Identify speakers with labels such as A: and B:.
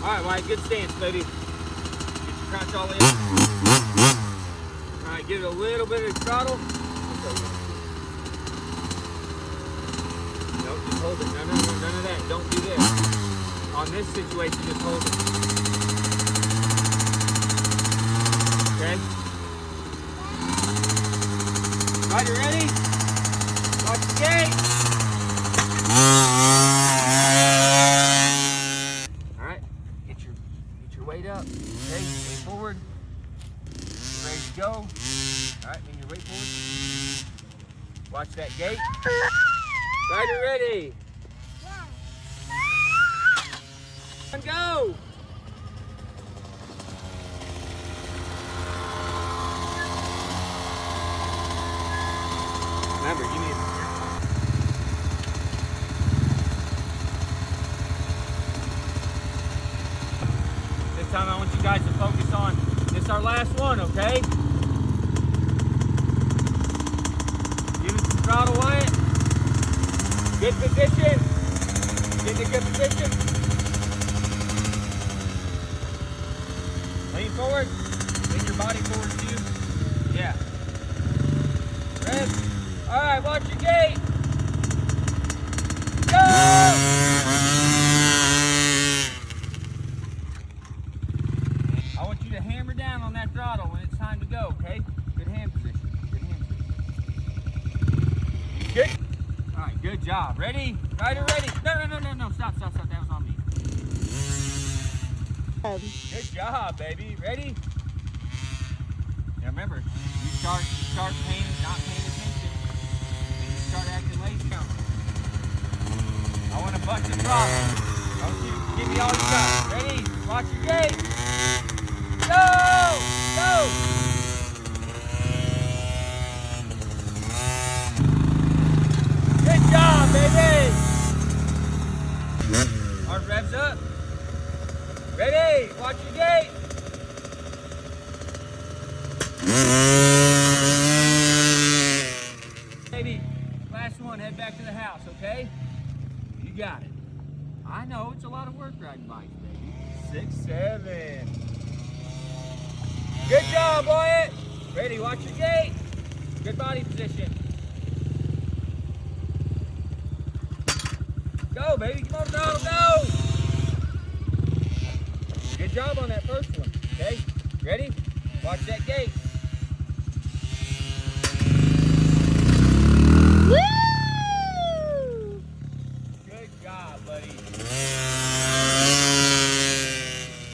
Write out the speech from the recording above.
A: Alright, Wyatt, good stance, baby. Get your crotch all the way up. Alright, give it a little bit of throttle. Nope, just hold it. No, none of that. Don't do this. On this situation, just hold it. Okay? Alright, you ready? Watch the gate. Alright, get your weight up. Okay, weight forward. Get ready to go. Alright, bring your weight forward. Watch that gate. Rider ready. And go. Remember, you need. This time I want you guys to focus on this, our last one, okay? Give it some throttle, Wyatt. Good position. Get in a good position. Lean forward. Lean your body forward too. Yeah. Rev. All right, watch your gate. Go! I want you to hammer down on that throttle when it's time to go, okay? Good hand position. Good hand position. Good. All right, good job. Ready? Rider ready. No. Stop. That was on me. Good job, baby. Ready? Now remember, you start not paying attention. And you start acting lazy. I want to bust the throttle. I want you to give me all you got. Ready? Watch your gate. Go! Good job, baby! Our revs up. Ready? Watch your gate. Baby, last one, head back to the house, okay? You got it. I know, it's a lot of work riding bikes, baby. 6, 7. Good job, Wyatt. Ready, watch your gate. Good body position. Go, baby, come on, go! Good job on that first one, okay? Ready? Watch that gate.